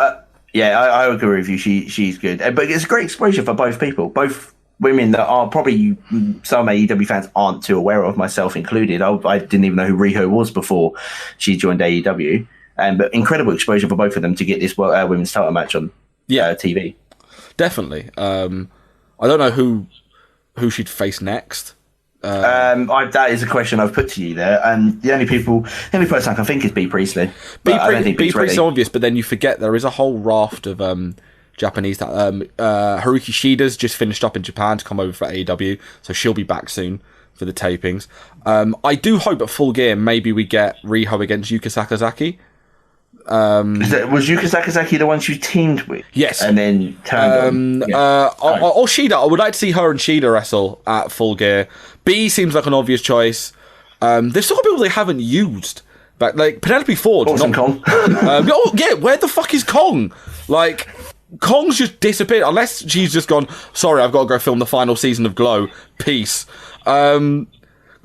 I agree with you. She's good, but it's a great exposure for both people, both. Women that are probably some AEW fans aren't too aware of, myself included. I didn't even know who Riho was before she joined AEW. But incredible exposure for both of them to get this women's title match on TV. Definitely. I don't know who she'd face next. That is a question I've put to you there, and the only person I can think is B. Priestley. B. Priestley's obvious, but then you forget there is a whole raft of Japanese. Haruki Shida's just finished up in Japan to come over for AEW, so she'll be back soon for the tapings. I do hope at Full Gear maybe we get Riho against Yuka Sakazaki. Was Yuka Sakazaki the one she teamed with? Yes. And then turned on? Or Shida. I would like to see her and Shida wrestle at Full Gear. B seems like an obvious choice. There's still people they haven't used. But like Penelope Ford. Kong. Where the fuck is Kong? Like, Kong's just disappeared, unless she's just gone, sorry, I've got to go film the final season of Glow. Peace. And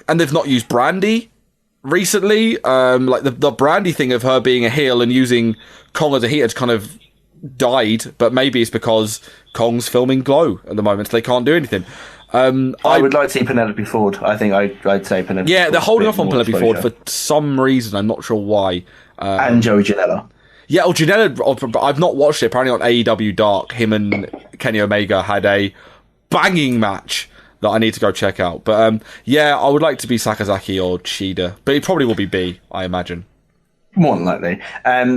they've not used Brandy recently. Like the Brandy thing of her being a heel and using Kong as a heel kind of died, but maybe it's because Kong's filming Glow at the moment, so they can't do anything. I would like to see Penelope Ford. I think I'd say Penelope Ford. Yeah, they're holding off on Penelope Ford for some reason. I'm not sure why. And Joey Janela. Yeah, Janela, I've not watched it. Apparently on AEW Dark, him and Kenny Omega had a banging match that I need to go check out. But I would like to be Sakazaki or Shida, but it probably will be B, I imagine. More than likely.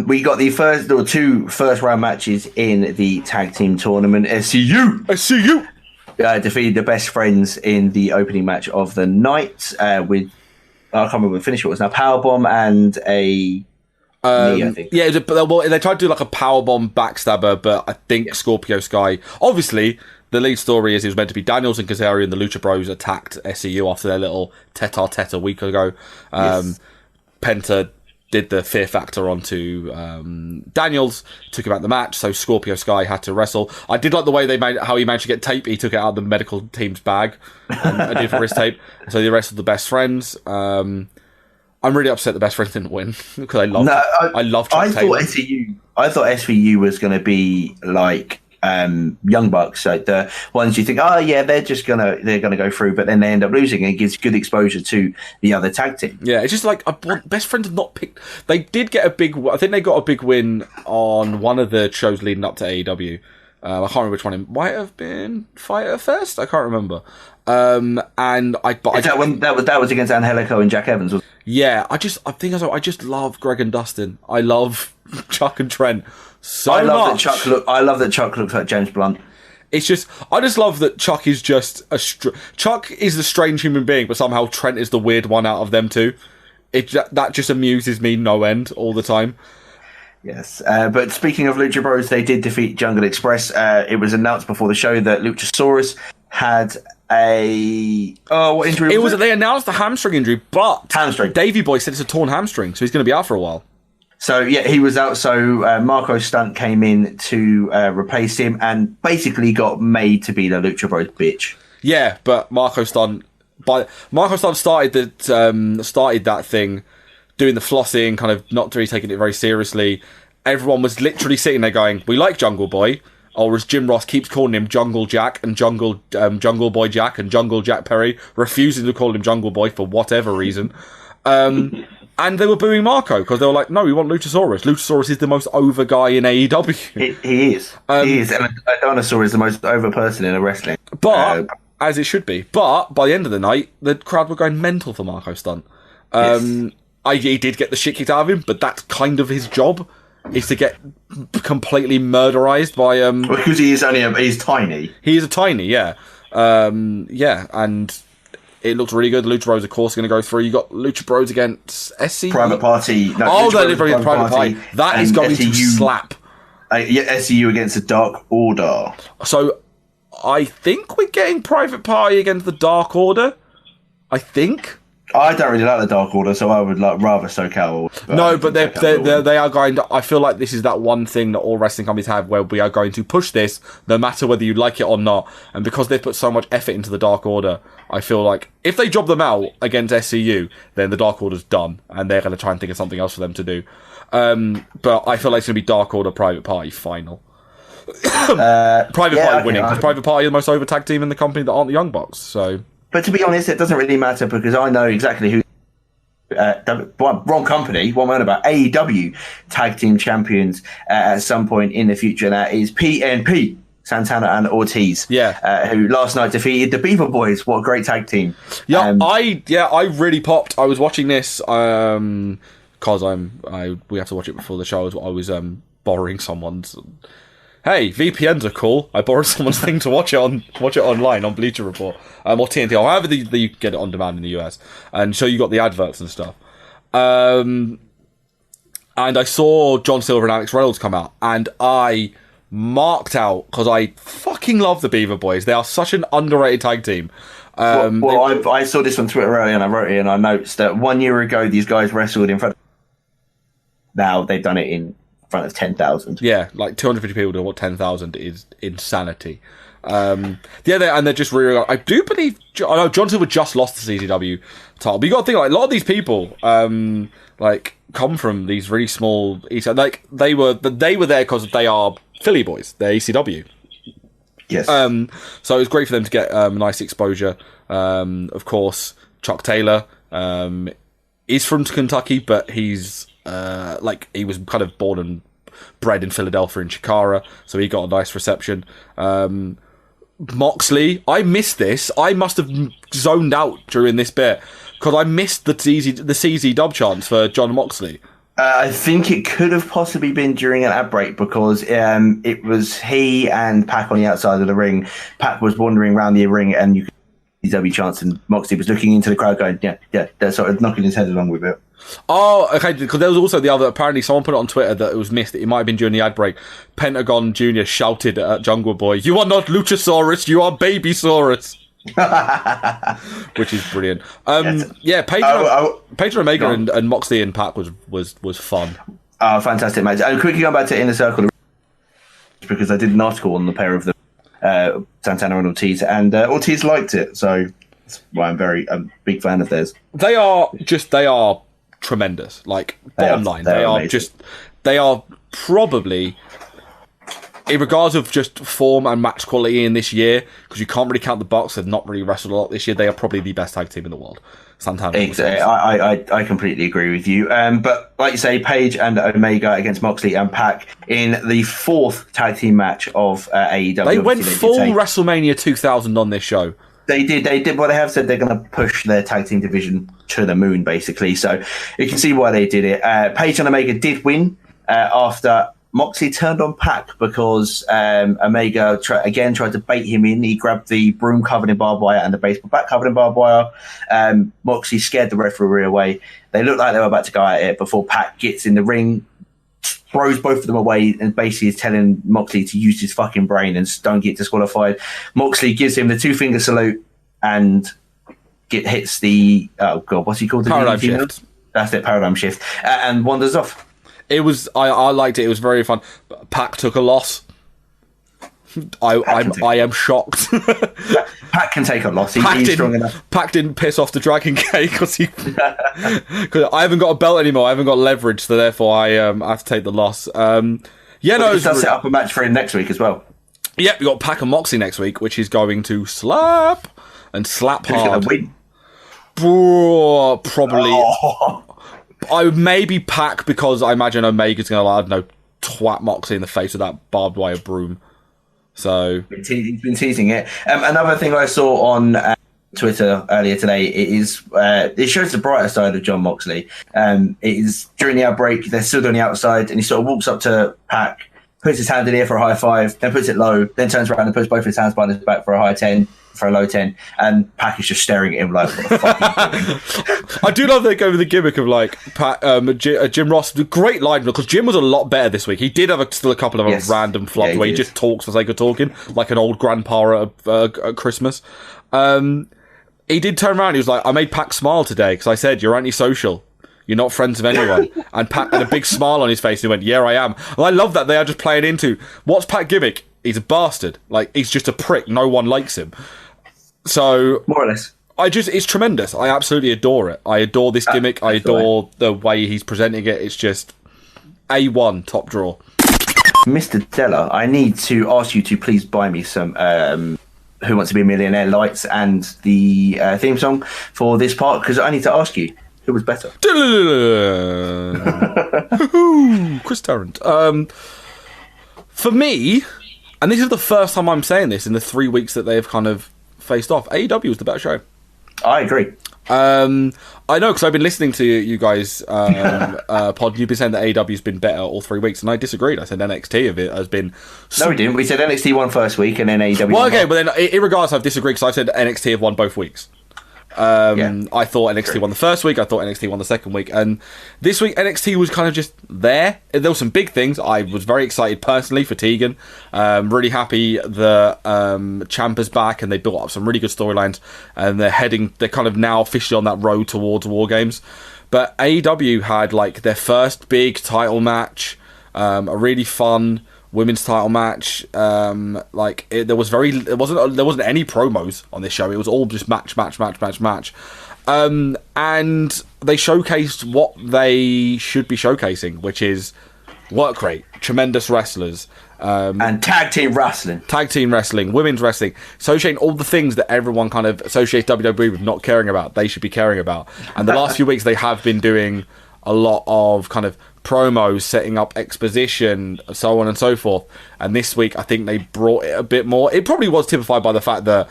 We got the two first round matches in the tag team tournament. SCU defeated the Best Friends in the opening match of the night with, I can't remember the finish, it was now Powerbomb and a... knee, I think. Yeah, they tried to do like a powerbomb backstabber, but I think Scorpio Sky. Obviously, the lead story is it was meant to be Daniels and Kazarian, the Lucha Bros attacked SCU after their little tete-a-tete a week ago. Penta did the Fear Factor onto Daniels, took him out the match, so Scorpio Sky had to wrestle. I did like the way how he managed to get tape. He took it out of the medical team's bag and did for his tape. So they wrestled the Best Friends. I'm really upset the Best Friends didn't win because I love Chuck Taylor. I thought SVU was going to be like Young Bucks, like the ones you think, they're gonna go through, but then they end up losing, and it gives good exposure to the other tag team. Yeah, it's just like Best Friends have not picked. They did get I think they got a big win on one of the shows leading up to AEW. I can't remember which one. It might have been Fighter Fest. I can't remember. That was against Angelico and Jack Evans. Yeah, I just love Greg and Dustin. I love Chuck and Trent so much. I love that Chuck looks like James Blunt. It's just, I just love that Chuck is just Chuck is the strange human being, but somehow Trent is the weird one out of them two. That just amuses me no end all the time. Yes, but speaking of Lucha Bros, they did defeat Jungle Express. It was announced before the show that Luchasaurus had what injury was it? They announced the hamstring injury, but hamstring. Davey Boy said it's a torn hamstring, so he's going to be out for a while. So yeah, he was out. So Marko Stunt came in to replace him, and basically got made to be the Lucha Bros bitch. Yeah, but Marko Stunt started that thing, doing the flossing, kind of not really taking it very seriously. Everyone was literally sitting there going, "We like Jungle Boy," or as Jim Ross keeps calling him, Jungle Jack and Jungle Boy Jack and Jungle Jack Perry, refusing to call him Jungle Boy for whatever reason. And they were booing Marko because they were like, "No, we want Luchasaurus. Luchasaurus is the most over guy in AEW." He is. He is. And a dinosaur is the most over person in a wrestling. But as it should be. But by the end of the night, the crowd were going mental for Marko Stunt. Yes. He did get the shit kicked out of him, but that's kind of his job, is to get completely murderized by... because he's tiny. He is a tiny, yeah. And it looks really good. The Lucha Bros, of course, are going to go through. You got Lucha Bros against SCU? Private Party. No, they're Private Party. That is going to slap. SCU against the Dark Order. So, I think we're getting Private Party against the Dark Order. I think. I don't really like the Dark Order, so I would rather SoCal. But they are going to... I feel like this is that one thing that all wrestling companies have where we are going to push this no matter whether you like it or not. And because they've put so much effort into the Dark Order, I feel like if they job them out against SCU, then the Dark Order's done. And they're going to try and think of something else for them to do. But I feel like it's going to be Dark Order, Private Party, final. Private Party winning. Because Private Party are the most over tag team in the company that aren't the Young Bucks, so... But to be honest, it doesn't really matter because I know exactly who. Wrong company. What I'm on about? AEW tag team champions at some point in the future. And that is PNP, Santana and Ortiz. Yeah. Who last night defeated the Beaver Boys. What a great tag team. Yeah, I really popped. I was watching this because we have to watch it before the show. I was borrowing someone's. Hey, VPNs are cool. I borrowed someone's thing to watch it online on Bleacher Report, or TNT, or however you get it on demand in the US. And so you got the adverts and stuff. And I saw John Silver and Alex Reynolds come out, and I marked out because I fucking love the Beaver Boys. They are such an underrated tag team. I saw this on Twitter earlier, and I wrote it in our notes that 1 year ago these guys wrestled in front. Now they've done it in front of 10,000. Yeah, like 250 people to what 10,000 is insanity. And they're just really. I do believe. I know John Silver just lost the CZW title, but you got to think like a lot of these people, come from these really small. Like they were there because they are Philly boys. They're ECW. Yes. So it was great for them to get nice exposure. Of course, Chuck Taylor is from Kentucky, but he's. He was kind of born and bred in Philadelphia and Chikara, so he got a nice reception. Moxley, I missed this. I must have zoned out during this bit because I missed the CZ dub chants for John Moxley. I think it could have possibly been during an ad break because it was he and Pac on the outside of the ring. Pac was wandering around the ring, and you could see CW chants, and Moxley was looking into the crowd, going, "Yeah," they're sort of knocking his head along with it. Oh, okay, because there was also the other... Apparently, someone put it on Twitter that it was missed. It might have been during the ad break. Pentagon Jr. shouted at Jungle Boy, "You are not Luchasaurus, you are Babysaurus." Which is brilliant. Page Omega and Moxley and Pac was fun. Oh, fantastic match. And quickly going back to Inner Circle, because I did an article on the pair of them, Santana and Ortiz, and Ortiz liked it, so that's why I'm a big fan of theirs. They are tremendous. Like, bottom line, they are probably, in regards of just form and match quality in this year, because you can't really count the Bucks, they've not really wrestled a lot this year, they are probably the best tag team in the world. Santana. Exactly. I completely agree with you. But like you say, Page and Omega against Moxley and Pac in the fourth tag team match of AEW. They went full WrestleMania 2000 on this show. They did. Well, they have said they're going to push their tag team division to the moon, basically. So you can see why they did it. Page and Omega did win after Moxley turned on Pac because Omega tried to bait him in. He grabbed the broom covered in barbed wire and the baseball bat covered in barbed wire. Moxley scared the referee away. They looked like they were about to go at it before Pac gets in the ring, throws both of them away, and basically is telling Moxley to use his fucking brain and don't get disqualified. Moxley gives him the 2-finger salute and hits the what's he called? Paradigm shift. That's it, paradigm shift, and wanders off. It was. I liked it. It was very fun. Pac took a loss. I am shocked. Pac can take a loss. He's strong enough. Pac didn't piss off the Dragon Cake because I haven't got a belt anymore. I haven't got leverage, so therefore I have to take the loss. It does set up a match for him next week as well. Yep, we got Pac and Moxley next week, which is going to slap hard. Who's going to win? Probably. Oh. I would maybe Pac because I imagine Omega's going to, I don't know, twat Moxley in the face with that barbed wire broom. So he's been teasing it. Another thing I saw on Twitter earlier today it shows the brighter side of Jon Moxley. It is during the outbreak, they're stood on the outside, and he sort of walks up to Pac, puts his hand in the air for a high 5, then puts it low, then turns around and puts both his hands behind his back for a high 10. For a low 10, and Pac is just staring at him like, what the fuck are you doing? I do love they go with the gimmick of like Jim Ross. Great line because Jim was a lot better this week. He did have still a couple of random flops where he just talks for the sake of talking, like an old grandpa at Christmas. He did turn around. He was like, "I made Pac smile today because I said you're antisocial. You're not friends with anyone." And Pac had a big smile on his face. And he went, "Yeah, I am." And I love that they are just playing into what's Pac gimmick. He's a bastard. Like, he's just a prick. No one likes him. So more or less, it's tremendous. I absolutely adore it. I adore this gimmick. I adore the way he's presenting it. It's just A1 top draw. Mr. Deller, I need to ask you to please buy me some Who Wants to Be a Millionaire lights and the theme song for this part, because I need to ask you who was better. Chris Tarrant. For me, and this is the first time I'm saying this in the 3 weeks that they've kind of faced off, AEW was the better show. I agree. I know, because I've been listening to you guys pod. You've been saying that AEW's been better all 3 weeks, and I disagreed. I said NXT of it has been. No, we didn't. We said NXT won first week, and then AEW. Well, okay, but then irregardless, I've disagreed because I've said NXT have won both weeks. I thought NXT won the first week. I thought NXT won the second week, and this week NXT was kind of just there. There were some big things. I was very excited personally for Tegan. Really happy the Ciampa's back, and they built up some really good storylines. And they're kind of now officially on that road towards War Games. But AEW had like their first big title match, a really fun women's title match. There wasn't any promos on this show. It was all just match. And they showcased what they should be showcasing, which is work rate, tremendous wrestlers, and tag team wrestling, women's wrestling, associating all the things that everyone kind of associates WWE with not caring about. They should be caring about. And the last few weeks they have been doing a lot of kind of promos, setting up exposition, so on and so forth. And this week, I think they brought it a bit more. It probably was typified by the fact that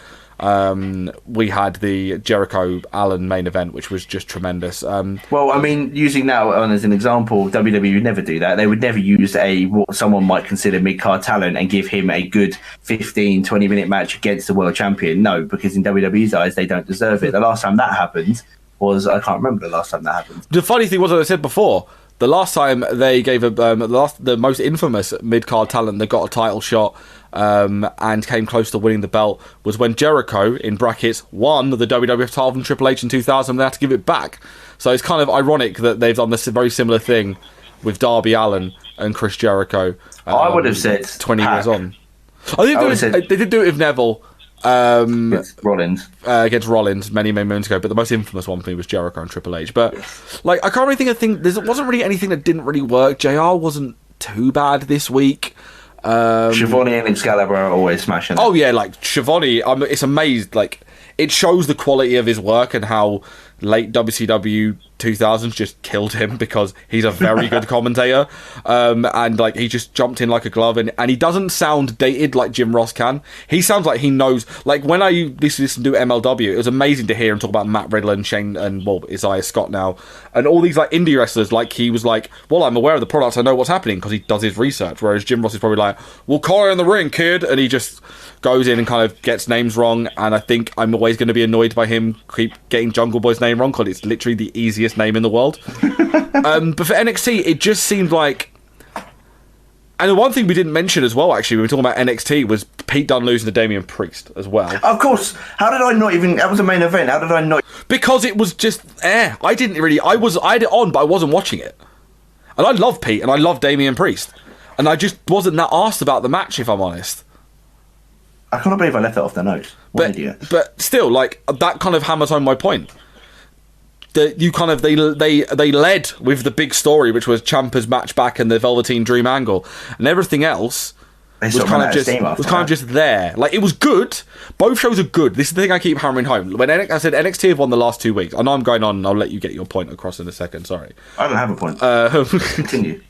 we had the Jericho Allin main event, which was just tremendous. Well, I mean, using that as an example, WWE would never do that. They would never use what someone might consider mid-card talent and give him a good 15, 20-minute match against the world champion. No, because in WWE's eyes, they don't deserve it. The last time that happened I can't remember the last time that happened. The funny thing was, as I said before, the last time they gave the most infamous mid-card talent that got a title shot and came close to winning the belt was when Jericho, in brackets, won the WWF title from Triple H in 2000 and they had to give it back. So it's kind of ironic that they've done this very similar thing with Darby Allin and Chris Jericho. I would have said 20 years on. I think they did do it with Neville. Against Rollins many moons ago, but the most infamous one for me was Jericho and Triple H. But like, I can't really think of things. There wasn't really anything that didn't really work. JR wasn't too bad this week. Schiavone and Excalibur are always smashing it. Oh yeah, like Schiavone, it's amazed. Like, it shows the quality of his work and how late WCW 2000s just killed him because he's a very good commentator, and like he just jumped in like a glove, and he doesn't sound dated like Jim Ross can. He sounds like he knows. Like, when I used to listen to MLW, it was amazing to hear him talk about Matt Riddle and Shane and Isaiah Scott now, and all these like indie wrestlers. Like, he was like, well, I'm aware of the products, I know what's happening, because he does his research, whereas Jim Ross is probably like, well, call her in the ring, kid, and he just goes in and kind of gets names wrong. And I think I'm always going to be annoyed by him keep getting Jungle Boy's name wrong, because it's literally the easiest name in the world. But for NXT, it just seemed like... And the one thing we didn't mention as well, actually, when we were talking about NXT, was Pete Dunne losing to Damian Priest as well. Of course. How did I not even... That was a main event. How did I not... Because it was just... I had it on, but I wasn't watching it. And I love Pete, and I love Damian Priest. And I just wasn't that arsed about the match, if I'm honest. I can't believe I left that off the notes. What an idiot. But still, like, that kind of hammers home my point. They led with the big story, which was Ciampa's match back and the Velveteen Dream angle, and everything else was kind of just there. Like, it was good. Both shows are good. This is the thing I keep hammering home. When I said NXT have won the last 2 weeks, I know I'm going on, and I'll let you get your point across in a second. Sorry, I don't have a point. Continue.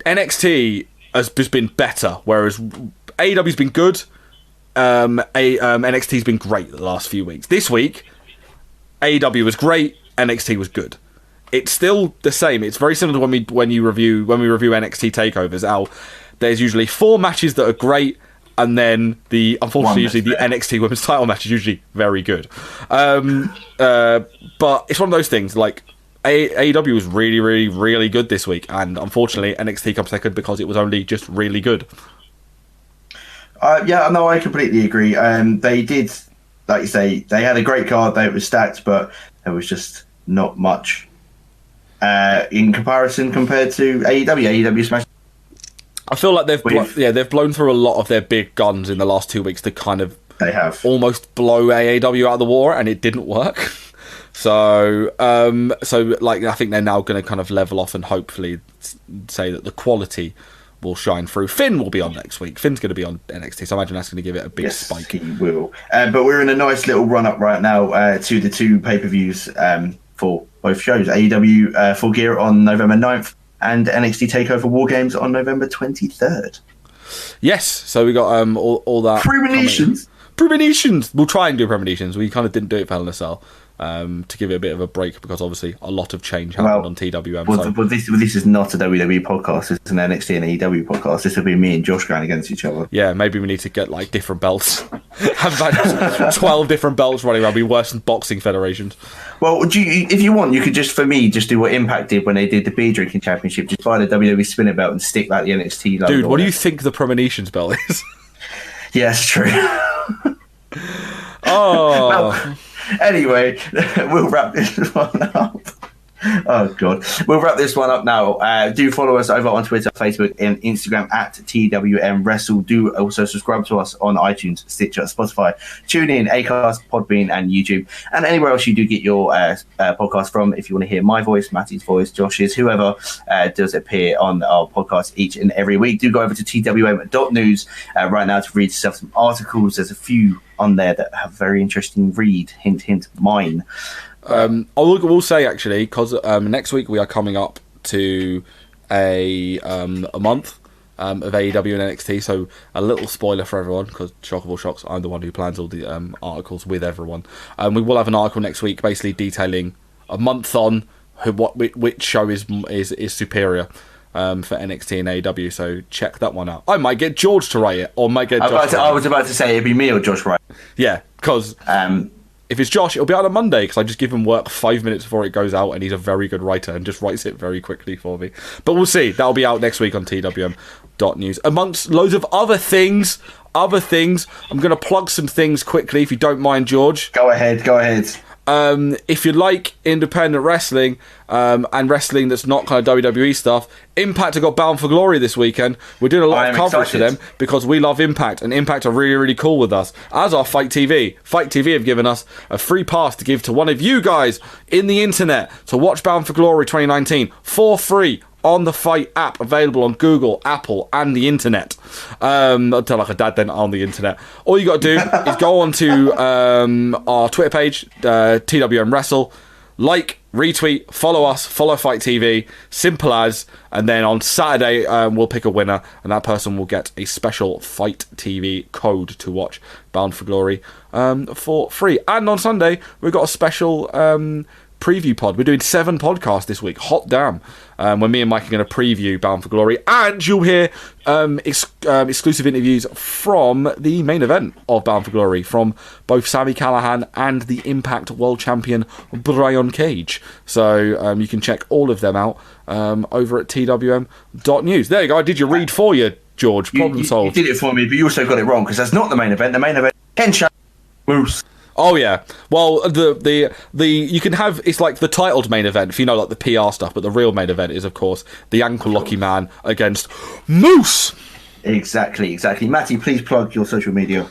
NXT has just been better, whereas AEW's been good. NXT's been great the last few weeks. This week, AEW was great, NXT was good. It's still the same. It's very similar to when we review NXT takeovers. There's usually 4 matches that are great, and then unfortunately usually the NXT Women's Title match is usually very good. But it's one of those things. Like, AEW was really, really, really good this week, and unfortunately NXT comes second because it was only just really good. Yeah, no, I completely agree. They did, like you say, they had a great card. They were stacked, but there was just not much in comparison compared to AEW. AEW smashed. I feel like they've blown through a lot of their big guns in the last 2 weeks to kind of almost blow AEW out of the water, and it didn't work. So like, I think they're now going to kind of level off and hopefully say that the quality will shine through. Finn will be on next week. Finn's going to be on NXT, so I imagine that's going to give it a big spike. Yes, he will. But we're in a nice little run-up right now to the 2 pay-per-views for both shows. AEW Full Gear on November 9th and NXT TakeOver War Games on November 23rd. Yes, so we got all that. Premonitions. We'll try and do premonitions. We kind of didn't do it for Hell in a Cell. To give it a bit of a break, because obviously a lot of change happened on TWM. Well, this is not a WWE podcast. It's an NXT and AEW podcast. This will be me and Josh going against each other. Yeah, maybe we need to get like different belts. Have about 12 different belts running around. Be worse than boxing federations. Well, if you want, you could just do what Impact did when they did the beer drinking championship. Just buy the WWE spinner belt and stick like the NXT logo. Dude, what do you think the premonitions belt is? Yeah, it's true. Oh. Well, anyway, we'll wrap this one up. Oh, God. We'll wrap this one up now. Do follow us over on Twitter, Facebook, and Instagram at TWM Wrestle. Do also subscribe to us on iTunes, Stitcher, Spotify, TuneIn, Acast, Podbean, and YouTube. And anywhere else you do get your podcast from. If you want to hear my voice, Matty's voice, Josh's, whoever does appear on our podcast each and every week, do go over to twm.news right now to read yourself some articles. There's a few on there that have very interesting read. Hint, hint, mine. I will say, actually, because next week we are coming up to a month of AEW and NXT, so a little spoiler for everyone, because shock of all shocks, I'm the one who plans all the articles with everyone. We will have an article next week basically detailing a month on which show is superior for NXT and AEW, so check that one out. I might get George to write it, or might get Josh. I was about to say it'd be me or Josh write. Yeah, because if it's Josh, it'll be out on Monday, because I just give him work 5 minutes before it goes out, and he's a very good writer and just writes it very quickly for me. But we'll see. That'll be out next week on TWM.news. Amongst loads of other things, I'm going to plug some things quickly, if you don't mind, George. Go ahead. If you like independent wrestling and wrestling that's not kind of WWE stuff, Impact have got Bound for Glory this weekend. We're doing a lot of coverage for them because we love Impact, and Impact are really, really cool with us, as are Fight TV. Fight TV have given us a free pass to give to one of you guys in the internet to watch Bound for Glory 2019 for free on the Fight app, available on Google, Apple, and the internet. I'll tell like a dad then, on the internet. All you got to do is go on to our Twitter page, TWM Wrestle, like, retweet, follow us, follow Fight TV, simple as, and then on Saturday we'll pick a winner, and that person will get a special Fight TV code to watch Bound for Glory for free. And on Sunday we've got a special preview pod. We're doing 7 podcasts this week. Hot damn. When me and Mike are going to preview Bound for Glory, and you'll hear exclusive interviews from the main event of Bound for Glory, from both Sami Callihan and the Impact World Champion Brian Cage. So you can check all of them out over at twm.news. There you go. I did your read for you, George. Problem solved. You did it for me, but you also got it wrong, because that's not the main event. The main event, Kensha Moose Oh yeah. Well, the you can have, it's like the titled main event, if you know, like the PR stuff, but the real main event is, of course, the ankle locky man against Moose. Exactly. Matty, please plug your social media.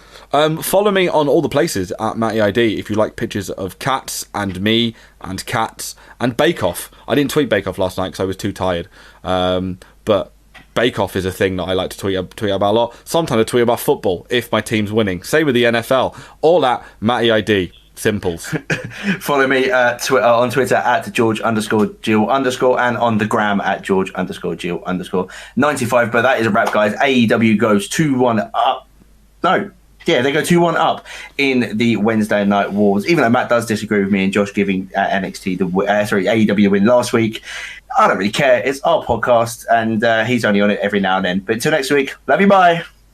Follow me on all the places at MattyID if you like pictures of cats and me and cats and Bake Off. I didn't tweet Bake Off last night because I was too tired. But Bake Off is a thing that I like to tweet about a lot. Sometimes I tweet about football if my team's winning. Same with the NFL. All at MattyID. Simples. Follow me on Twitter at George_Geal_ and on the gram at George_Geal_95. But that is a wrap, guys. AEW goes 2-1 up. No. Yeah, they go 2-1 up in the Wednesday Night Wars. Even though Matt does disagree with me and Josh giving NXT AEW win last week, I don't really care. It's our podcast, and he's only on it every now and then. But until next week, love you, bye.